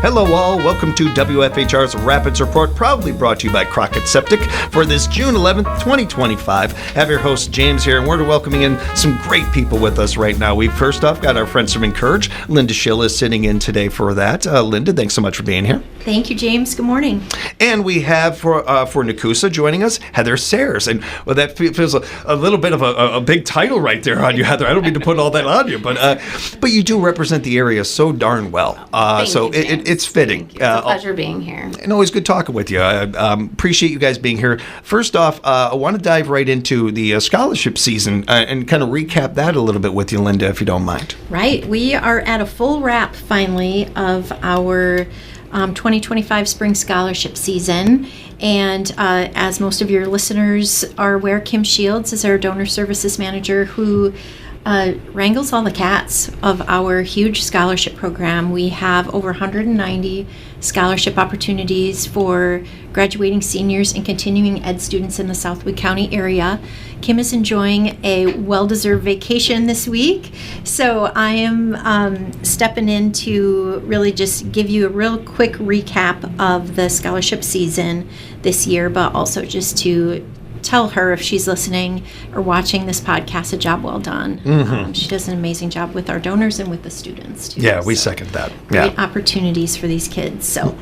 Hello all, welcome to WFHR's Rapids Report, proudly brought to you by Crockett Septic for this June 11th, 2025. I have your host James here, and we're welcoming in some great people with us right now. We first off got our friends from Incourage. Linda Schill is sitting in today for that. Linda, thanks so much for being here. Thank you, James. Good morning. And we have for Nekoosa joining us, Heather Sairs. And well, that feels a little bit of a big title right there on you, Heather. I don't mean to put all that on you, but you do represent the area so darn well. Thank you, it's fitting. It's a pleasure being here. And always good talking with you. I appreciate you guys being here. First off, I want to dive right into the scholarship season and kind of recap that a little bit with you, Linda, if you don't mind. Right. We are at a full wrap, finally, of our 2025 spring scholarship season. And as most of your listeners are aware, Kim Shields is our donor services manager who wrangles all the cats of our huge scholarship program. We have over 190 scholarship opportunities for graduating seniors and continuing ed students in the Southwood County area. Kim is enjoying a well-deserved vacation this week, so I am stepping in to really just give you a real quick recap of the scholarship season this year, but also just to tell her, if she's listening or watching this podcast, a job well done. Mm-hmm. She does an amazing job with our donors and with the students too. Yeah, we second that. Great opportunities for these kids. So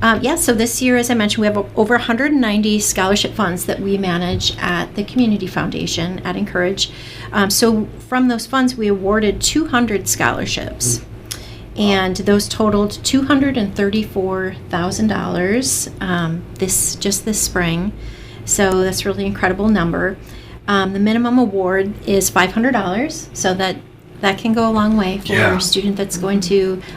so this year, as I mentioned, we have over 190 scholarship funds that we manage at the Community Foundation at Incourage. So from those funds, we awarded 200 scholarships. And those totaled $234,000 this spring. So that's a really incredible number. The minimum award is $500, so that can go a long way for a student that's going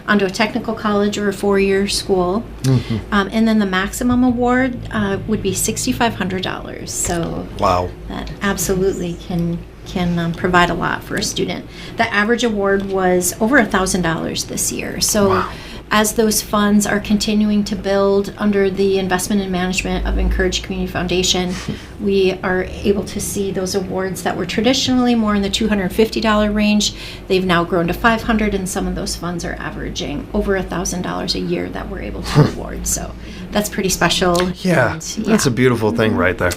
onto a technical college or a four-year school. Mm-hmm. And then the maximum award would be $6,500. So wow, that absolutely can provide a lot for a student. The average award was over $1,000 this year. So. Wow. As those funds are continuing to build under the investment and management of Incourage Community Foundation, we are able to see those awards that were traditionally more in the $250 range. They've now grown to $500, and some of those funds are averaging over $1,000 a year that we're able to award. So that's pretty special. Yeah, that's a beautiful thing right there.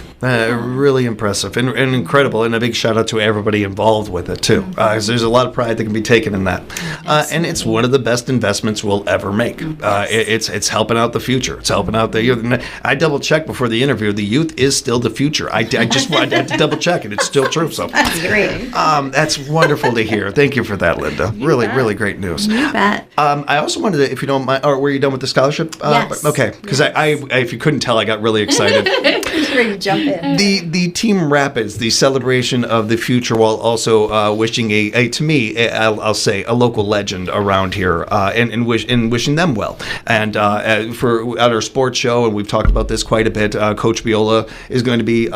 Really impressive and incredible, and a big shout out to everybody involved with it too. 'Cause there's a lot of pride that can be taken in that, and it's one of the best investments we'll ever make. It's helping out the future. It's helping out the youth. I double checked before the interview. The youth is still the future. I had to double check it. It's still true. So that's great. That's wonderful to hear. Thank you for that, Linda. Really great news. You bet. I also wanted to, if you don't mind, or were you done with the scholarship? Yes. Okay, because I if you couldn't tell, I got really excited. Ready to jump in. The Team Rapids, the celebration of the future, while also wishing I'll say a local legend around here, and wishing them well. And for at our sports show, and we've talked about this quite a bit, Coach Biola is going to be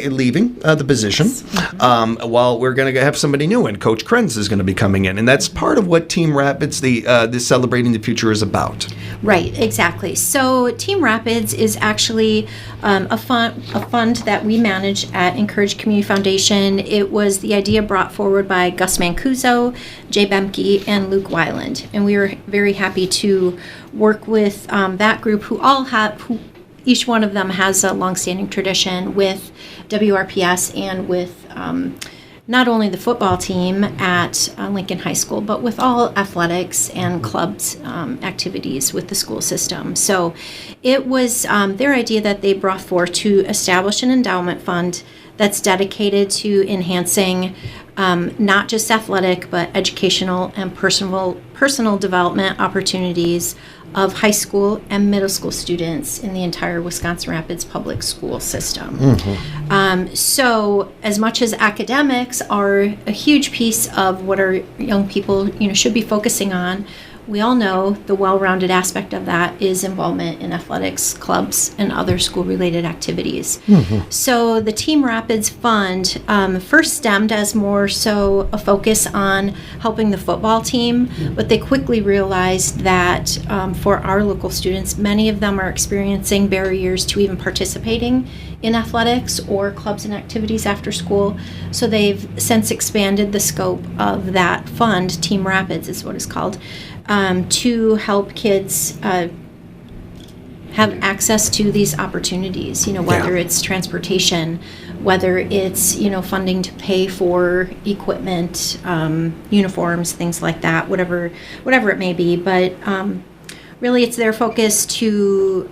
leaving the position, while we're going to have somebody new, and Coach Krenz is going to be coming in, and that's part of what Team Rapids, the celebrating the future, is about. Right, exactly. So Team Rapids is actually a fund that we manage at Incourage Community Foundation. It was the idea brought forward by Gus Mancuso, Jay Bemke, and Luke Weiland, and we were very happy to work with that group, who each one of them has a longstanding tradition with WRPS and with not only the football team at Lincoln High School, but with all athletics and clubs activities with the school system. So it was their idea that they brought forth to establish an endowment fund that's dedicated to enhancing not just athletic, but educational and personal development opportunities of high school and middle school students in the entire Wisconsin Rapids public school system. Mm-hmm. So as much as academics are a huge piece of what our young people should be focusing on, we all know the well-rounded aspect of that is involvement in athletics, clubs, and other school-related activities. Mm-hmm. So the Team Rapids Fund first stemmed as more so a focus on helping the football team, but they quickly realized that for our local students, many of them are experiencing barriers to even participating in athletics or clubs and activities after school. So they've since expanded the scope of that fund. Team Rapids is what it's called. to help kids have access to these opportunities, whether it's transportation, whether it's, funding to pay for equipment, uniforms, things like that, whatever it may be. But really, it's their focus to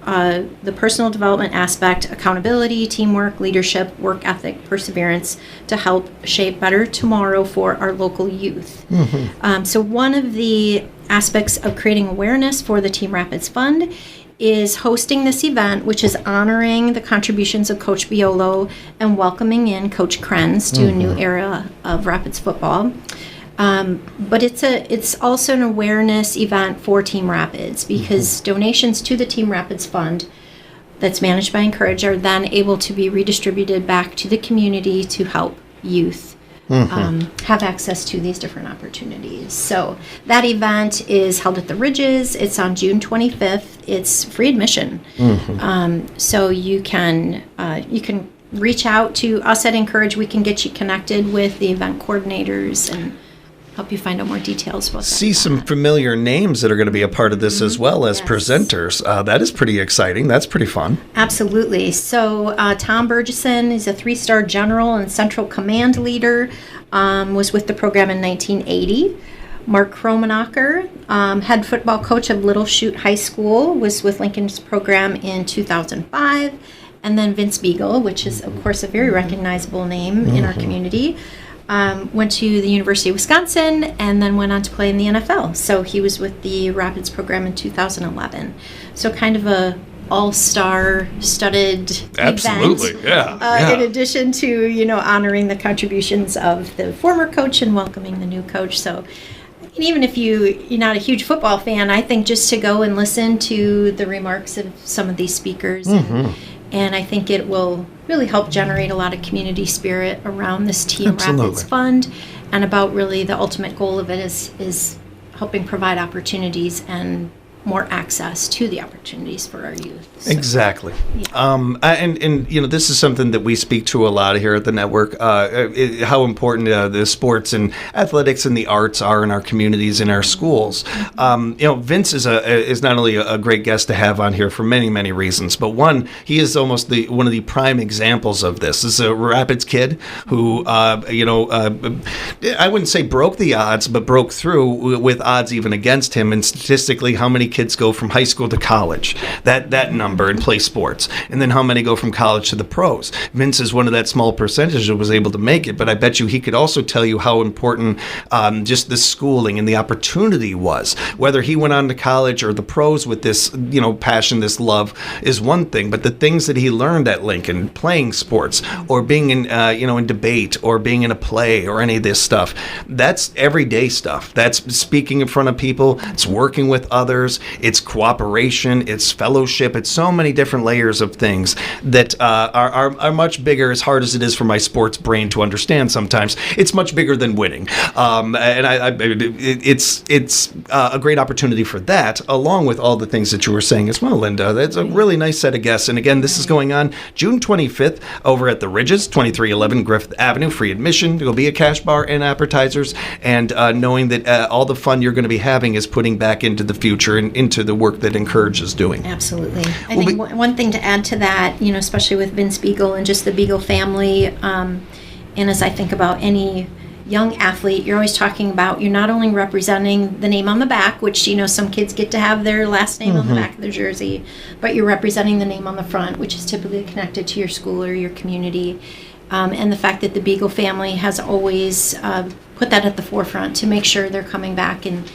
the personal development aspect, accountability, teamwork, leadership, work ethic, perseverance, to help shape better tomorrow for our local youth. So one of the aspects of creating awareness for the Team Rapids Fund is hosting this event, which is honoring the contributions of Coach Biolo and welcoming in Coach Krenz to a new era of Rapids football. But it's also an awareness event for Team Rapids, because donations to the Team Rapids Fund that's managed by Incourage are then able to be redistributed back to the community to help youth have access to these different opportunities. So that event is held at the Ridges. It's on June 25th. It's free admission. So you can reach out to us at Incourage. We can get you connected with the event coordinators and help you find out more details about that. See some familiar names that are going to be a part of this as well as presenters. That is pretty exciting. That's pretty fun. Absolutely. So Tom Burgesson is a 3-star general and central command leader, was with the program in 1980. Mark Kromenacher, head football coach of Little Chute High School, was with Lincoln's program in 2005. And then Vince Beagle, which is, of course, a very recognizable name in our community, went to the University of Wisconsin and then went on to play in the NFL. So he was with the Rapids program in 2011. So kind of a all-star studded Absolutely, event. In addition to, honoring the contributions of the former coach and welcoming the new coach. So even if you're not a huge football fan, I think just to go and listen to the remarks of some of these speakers, and I think it will really help generate a lot of community spirit around this Team Rapids Fund, and about really the ultimate goal of it is helping provide opportunities and more access to the opportunities for our youth. So, exactly. Yeah. And this is something that we speak to a lot here at the network, how important the sports and athletics and the arts are in our communities, in our schools. Vince is not only a great guest to have on here for many, many reasons, but one, he is almost one of the prime examples of this. This is a Rapids kid who, I wouldn't say broke the odds, but broke through with odds even against him. And statistically, how many kids go from high school to college, that number, and play sports, and then how many go from college to the pros. Vince is one of that small percentage that was able to make it, but I bet you he could also tell you how important just the schooling and the opportunity was. Whether he went on to college or the pros with this passion, this love, is one thing, but the things that he learned at Lincoln, playing sports or being in in debate or being in a play or any of this stuff, that's everyday stuff. That's speaking in front of people, it's working with others, it's cooperation, it's fellowship, it's so many different layers of things that are much bigger. As hard as it is for my sports brain to understand sometimes, it's much bigger than winning. It's a great opportunity for that, along with all the things that you were saying as well, Linda. That's a really nice set of guests. And again, this is going on June 25th over at the Ridges, 2311 Griffith Avenue, free admission. There will be a cash bar and appetizers, and knowing that all the fun you're going to be having is putting back into the future and into the work that Incourage is doing. Absolutely. I think one thing to add to that, especially with Vince Beagle and just the Beagle family, and as I think about any young athlete, you're always talking about, you're not only representing the name on the back, which, some kids get to have their last name on the back of their jersey, but you're representing the name on the front, which is typically connected to your school or your community. And the fact that the Beagle family has always put that at the forefront to make sure they're coming back and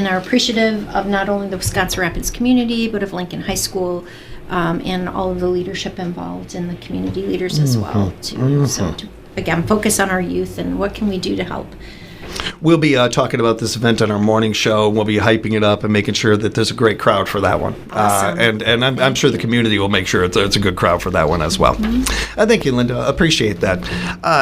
are appreciative of not only the Wisconsin Rapids community, but of Lincoln High School, and all of the leadership involved and the community leaders as well, too. So to, again, focus on our youth and what can we do to help. We'll be talking about this event on our morning show, and we'll be hyping it up and making sure that there's a great crowd for that one. Awesome. And I'm sure the community will make sure it's a good crowd for that one as well. Thank you, Linda. Appreciate that.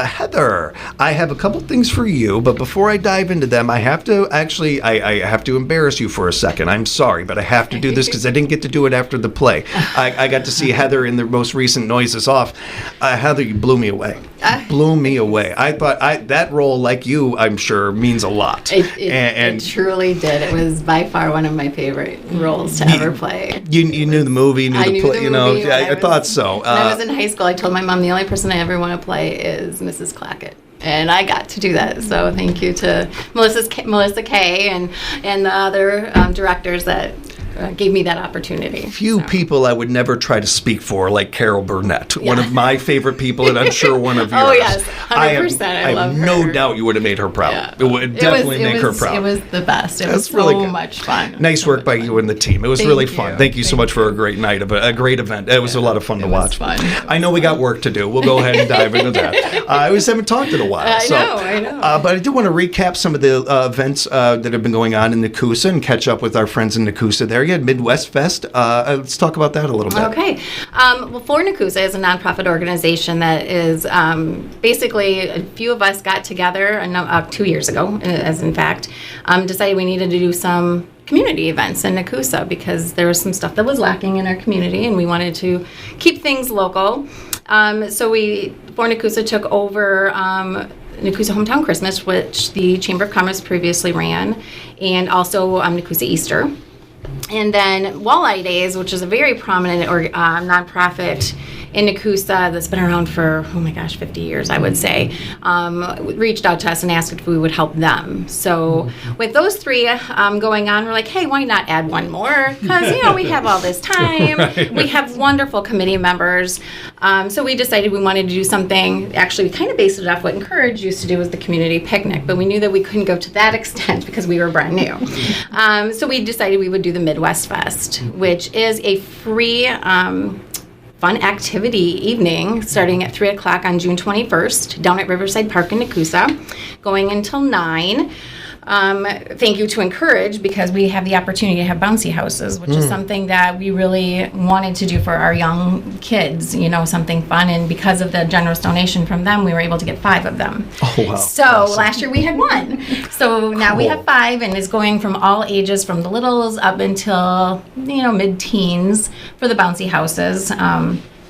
Heather, I have a couple things for you, but before I dive into them, I have to I have to embarrass you for a second. I'm sorry, but I have to do this because I didn't get to do it after the play. I got to see Heather in the most recent Noises Off. Heather, you blew me away. blew me away. I thought that role, like you, I'm sure, means a lot. It truly did. It was by far one of my favorite roles to ever play. You knew the movie, I knew play, the movie. I thought so. When I was in high school, I told my mom the only person I ever want to play is Mrs. Clackett. And I got to do that. So thank you to Melissa Kay and the other directors that gave me that opportunity. Few people I would never try to speak for, like Carol Burnett, one of my favorite people, and I'm sure one of yours. Oh, yes, 100%. I love her. I have no doubt you would have made her proud. Yeah. It would definitely make her proud. It was the best. It was really so good. much fun. Nice work by you and the team. It was really fun. Thank you so much for a great night, a great event. It was a lot of fun to watch. Fun. I know we got work to do. We'll go ahead and dive into that. I always haven't talked in a while. I know. But I do want to recap some of the events that have been going on in Nekoosa and catch up with our friends in Nekoosa there. You had Midwest Fest. Let's talk about that a little bit. Okay. Well, For Nekoosa is a nonprofit organization that is basically a few of us got together 2 years ago, as in fact, decided we needed to do some community events in Nekoosa because there was some stuff that was lacking in our community and we wanted to keep things local. So For Nekoosa took over Nekoosa Hometown Christmas, which the Chamber of Commerce previously ran, and also Nekoosa Easter. And then Walleye Days, which is a very prominent nonprofit in Nekoosa that's been around for, 50 years, I would say, reached out to us and asked if we would help them. So with those three going on, we're like, hey, why not add one more? Because, we have all this time. Right. We have wonderful committee members. So we decided we wanted to do something. Actually, we kind of based it off what Incourage used to do with the community picnic, but we knew that we couldn't go to that extent because we were brand new. So we decided we would do the Midwest Fest, which is a free fun activity evening starting at 3 o'clock on June 21st down at Riverside Park in Nekoosa, going until 9. Thank you to Incourage because we have the opportunity to have bouncy houses, which is something that we really wanted to do for our young kids, something fun. And because of the generous donation from them, we were able to get 5 of them. Oh, wow. So last year we had 1. So now we have 5 and it's going from all ages, from the littles up until, mid-teens for the bouncy houses.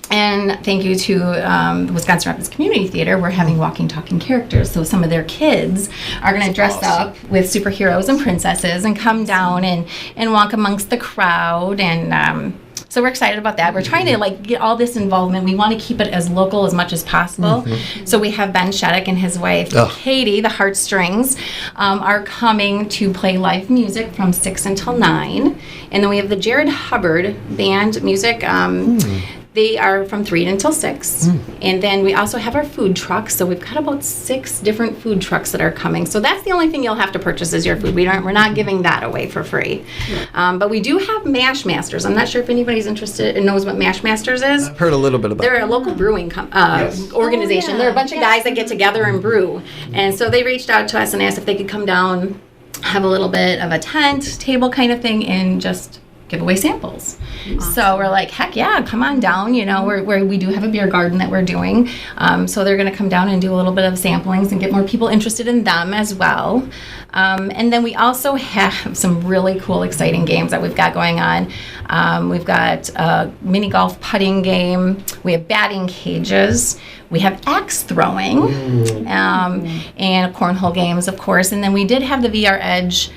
And thank you to the Wisconsin Rapids Community Theater. We're having walking, talking characters. So some of their kids are going to dress up with superheroes and princesses and come down and walk amongst the crowd. And so we're excited about that. We're trying to get all this involvement. We want to keep it as local as much as possible. So we have Ben Shettick and his wife, Katie, the Heartstrings, are coming to play live music from 6 until 9. And then we have the Jared Hubbard Band music. They are from 3 until 6. And then we also have our food trucks. So we've got about 6 different food trucks that are coming. So that's the only thing you'll have to purchase is your food. We're not giving that away for free. But we do have Mash Masters. I'm not sure if anybody's interested and knows what Mash Masters is. I've heard a little bit about it. They're a local brewing organization. They're a bunch of guys that get together and brew. And so they reached out to us and asked if they could come down, have a little bit of a tent, table kind of thing, and just give away samples. Awesome. So we're like, heck yeah, come on down. We do have a beer garden that we're doing. So they're going to come down and do a little bit of samplings and get more people interested in them as well. And then we also have some really cool, exciting games that we've got going on. We've got a mini golf putting game. We have batting cages. We have axe throwing. And cornhole games, of course. And then we did have the VR Edge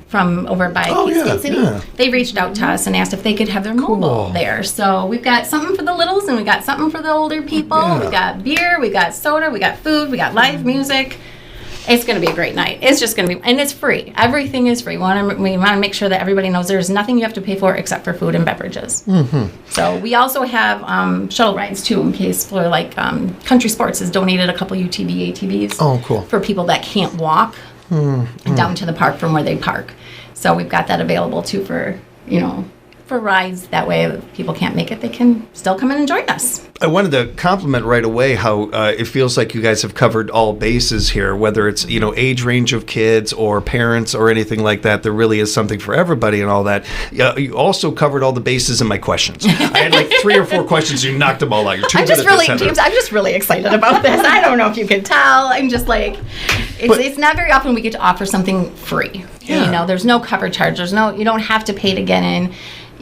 from over by State City. Yeah. They reached out to us and asked if they could have their mobile there. So we've got something for the littles and we got something for the older people. Yeah. We got beer, we got soda, we got food, we got live music. It's going to be a great night. It's just going to be, and it's free. Everything is free. We want to make sure that everybody knows there's nothing you have to pay for except for food and beverages. So we also have shuttle rides too, in case for Country Sports has donated a couple UTV ATVs. Oh, cool. For people that can't walk down to the park from where they park. So we've got that available too for rides. That way if people can't make it, they can still come in and join us. I wanted to compliment right away how it feels like you guys have covered all bases here, whether it's, age range of kids or parents or anything like that. There really is something for everybody and all that. You also covered all the bases in my questions. I had 3 or 4 questions. You knocked them all out. You're too good at this, Heather. James, I'm just really excited about this. I don't know if you can tell. I'm just it's not very often we get to offer something free. Yeah. There's no cover charge. You don't have to pay to get in.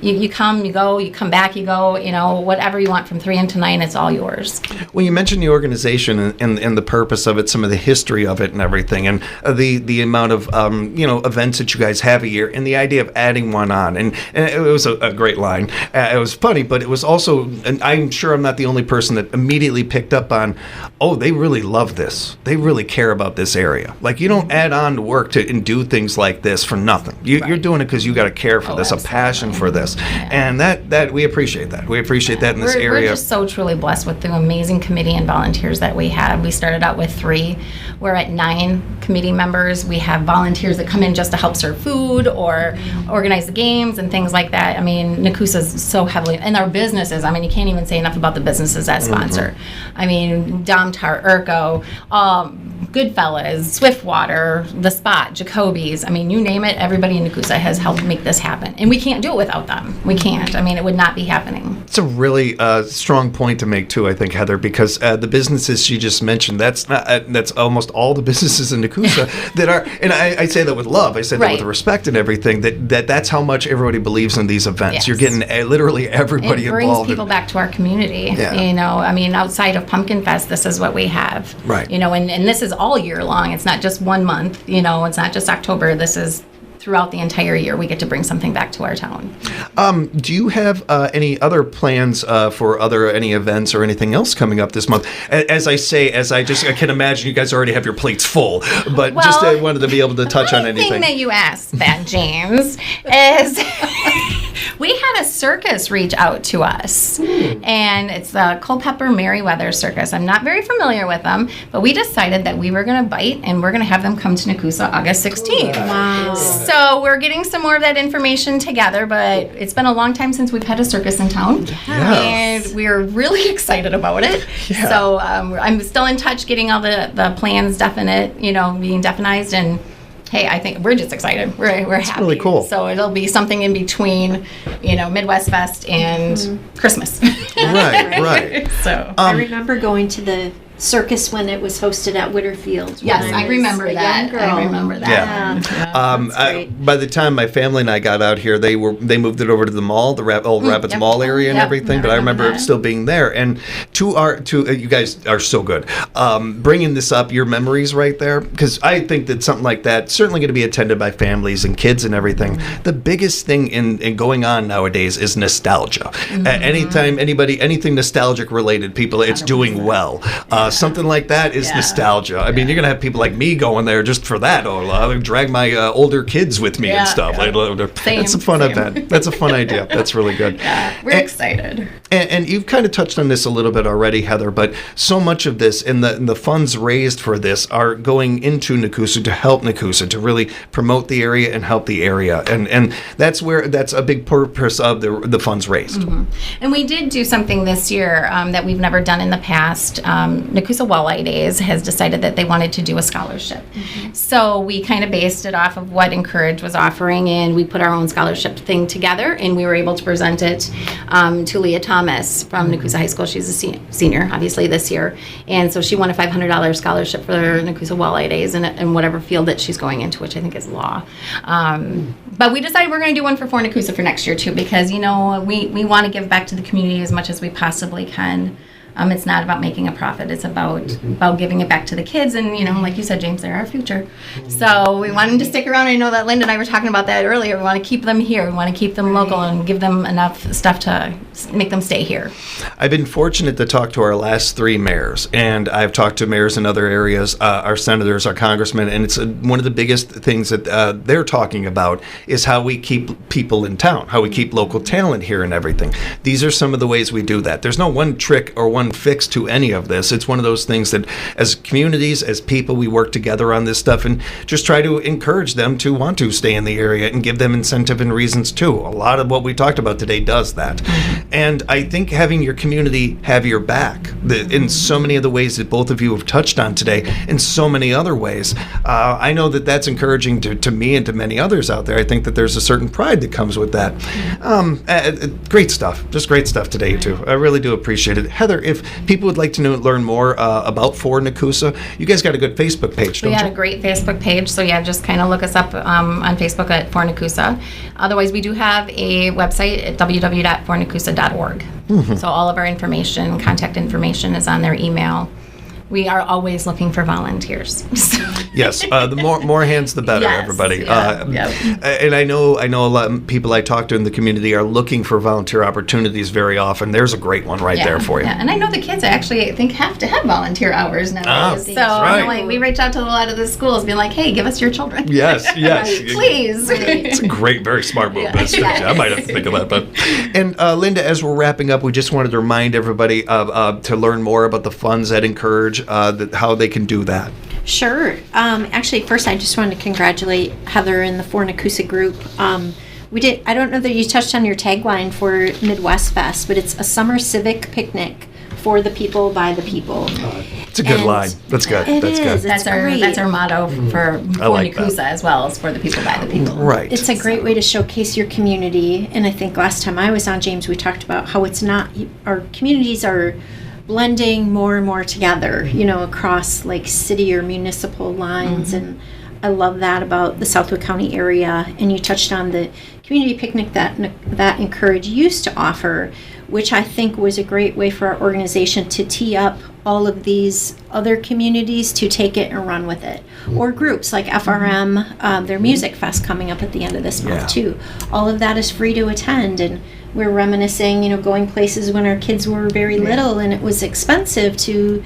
you come, you go, you come back, you go, whatever you want from 3 until 9, it's all yours. Well, you mentioned the organization and the purpose of it, some of the history of it and everything, and the amount of events that you guys have a year, and the idea of adding one on. And it was a great line. It was funny, but it was also, and I'm sure I'm not the only person that immediately picked up on, oh, they really love this. They really care about this area. Like, you don't add on to work and do things like this for nothing. You're doing it because you got a care for this, absolutely. a passion for this. Yeah. And that we appreciate that. We appreciate that in this area. We're just so truly blessed with the amazing committee and volunteers that we have. We started out with 3. We're at 9 committee members. We have volunteers that come in just to help serve food or organize the games and things like that. I mean, Nekoosa is so heavily, and our businesses, I mean, you can't even say enough about the businesses that sponsor. I mean, Domtar, Urco, Goodfellas, Swiftwater, The Spot, Jacoby's. I mean, you name it, everybody in Nekoosa has helped make this happen. And we can't do it without them. We can't. I mean, it would not be happening. It's a really strong point to make, too, I think, Heather, because the businesses she just mentioned, that's almost all the businesses in Nekoosa that are, and I say that with love, I say that with respect and everything, that's how much everybody believes in these events. Yes. You're getting literally everybody involved. It brings involved. people back to our community. Yeah. I mean, outside of Pumpkin Fest, this is what we have. Right. And this is all year long. It's not just 1 month. It's not just October. This is throughout the entire year. We get to bring something back to our town. Do you have any other plans for any events or anything else coming up this month? As I can imagine you guys already have your plates full, but I wanted to be able to touch on anything. The thing that you asked that, James, is we had a circus reach out to us, and it's the Culpeper Merriweather Circus. I'm not very familiar with them, but we decided that we were going to bite, and we're going to have them come to Nekoosa August 16th. Wow. So we're getting some more of that information together, but it's been a long time since we've had a circus in town, and we're really excited about it. Yeah. So I'm still in touch, getting all the plans definite, being definized, and hey, I think we're just excited. We're happy. Really cool. So it'll be something in between, Midwest Fest and Christmas. Right. So I remember going to the circus when it was hosted at Whitterfield. yes, I remember that. I remember that. Yeah. By the time my family and I got out here, they moved it over to the mall, the old Rapids Mall area and everything. But I remember it still being there. And you guys are so good. Bringing this up, your memories right there, because I think that something like that certainly going to be attended by families and kids and everything. The biggest thing in going on nowadays is nostalgia. Anytime anything nostalgic related, people, it's 100%. Doing well. Something like that is nostalgia. I mean, you're gonna have people like me going there just for that, or I'll drag my older kids with me and stuff. That's a fun event. That's a fun idea. That's really good. Yeah, we're excited. And you've kind of touched on this a little bit already, Heather, but so much of this and the funds raised for this are going into Nekoosa to help Nekoosa, to really promote the area and help the area. And that's a big purpose of the funds raised. And we did do something this year that we've never done in the past. Nekoosa Walleye Days has decided that they wanted to do a scholarship. So we kind of based it off of what Incourage was offering, and we put our own scholarship thing together, and we were able to present it to Leah Thomas from Nekoosa High School. She's a senior, obviously, this year. And so she won a $500 scholarship for Nekoosa Walleye Days in whatever field that she's going into, which I think is law. But we decided we're going to do one for Nekoosa for next year, too, because, we want to give back to the community as much as we possibly can. It's not about making a profit. It's about giving it back to the kids. And, like you said, James, they're our future. So we want them to stick around. I know that Linda and I were talking about that earlier. We want to keep them here. We want to keep them local and give them enough stuff to make them stay here. I've been fortunate to talk to our last 3 mayors, and I've talked to mayors in other areas, our senators, our congressmen, and it's one of the biggest things that they're talking about is how we keep people in town, how we keep local talent here and everything. These are some of the ways we do that. There's no one trick or one fix to any of this. It's one of those things that as communities, as people, we work together on this stuff and just try to encourage them to want to stay in the area and give them incentive and reasons too. A lot of what we talked about today does that. And I think having your community have your back in so many of the ways that both of you have touched on today, in so many other ways, I know that that's encouraging to me and to many others out there. I think that there's a certain pride that comes with that. Great stuff. Just great stuff today too. I really do appreciate it. Heather, if if people would like to learn more about For Nekoosa, you guys got a good Facebook page, don't We you? got a great Facebook page, so yeah, just kind of look us up on Facebook at For Nekoosa. Otherwise, we do have a website at www.fornekoosa.org. So all of our information, contact information is on their email. We are always looking for volunteers. Yes, the more hands, the better, Yes, everybody. yeah. And I know a lot of people I talk to in the community are looking for volunteer opportunities very often. There's a great one right there for you. Yeah. And I know the kids actually, I think, have to have volunteer hours nowadays. So right. like, we reach out to a lot of the schools being like, hey, give us your children. Yes, yes. Please. It's a great, very smart move. Yeah. That's true. Yes. I might have to think of that. But and Linda, as we're wrapping up, we just wanted to remind everybody to learn more about the funds at Incourage, how they can do that. Sure. Actually, first, I just wanted to congratulate Heather and the For Nekoosa group. We did. I don't know that you touched on your tagline for Midwest Fest, but it's a summer civic picnic for the people, by the people. It's a good line. That's good. It That's is. good. It's great. That's our motto for like Nekoosa that. as well as for the people by the people. Right. It's a great way to showcase your community. And I think last time I was on, James, we talked about how it's not, our communities are blending more and more together, across like city or municipal lines. And I love that about the Southwood County area. And you touched on the community picnic that Incourage used to offer, which I think was a great way for our organization to tee up all of these other communities to take it and run with it. Or groups like FRM, their Music Fest coming up at the end of this month too. All of that is free to attend, and we're reminiscing, going places when our kids were very little and it was expensive to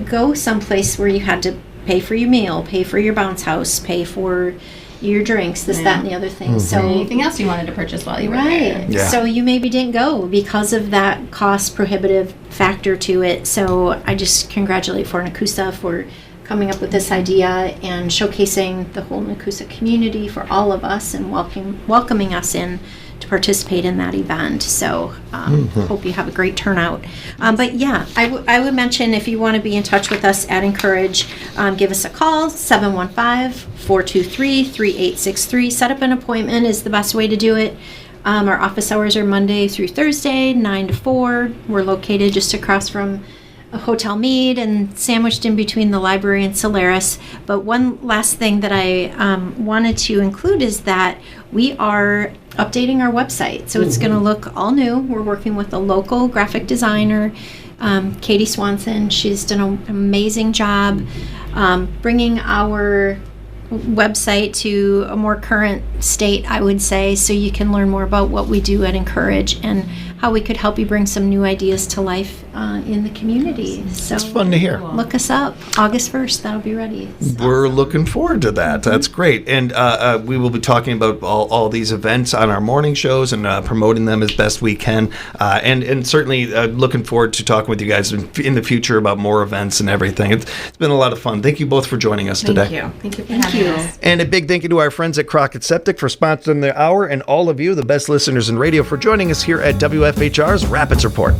go someplace where you had to pay for your meal, pay for your bounce house, pay for your drinks, this, that, and the other thing. So Anything else you wanted to purchase while you were there. Yeah. So you maybe didn't go because of that cost prohibitive factor to it. So I just congratulate For Nekoosa for coming up with this idea and showcasing the whole Nekoosa community for all of us and welcoming us in to participate in that event. So hope you have a great turnout. But yeah, I would mention if you want to be in touch with us at Incourage, give us a call, 715-423-3863. Set up an appointment is the best way to do it. Our office hours are Monday through Thursday, 9 to 4. We're located just across from a Hotel Mead and sandwiched in between the library and Solaris. But one last thing that I wanted to include is that we are updating our website. So it's going to look all new. We're working with a local graphic designer, Katie Swanson. She's done an amazing job bringing our website to a more current state, I would say, so you can learn more about what we do at Incourage and how we could help you bring some new ideas to life in the community. So It's fun to hear. look us up. August 1st, that'll be ready. We're looking forward to that. That's great. And we will be talking about all these events on our morning shows and promoting them as best we can. And certainly looking forward to talking with you guys in the future about more events and everything. It's been a lot of fun. Thank you both for joining us today. Thank you for having us. And a big thank you to our friends at Crockett Septic for sponsoring the hour, and all of you, the best listeners in radio, for joining us here at WFHR's Rapids Report.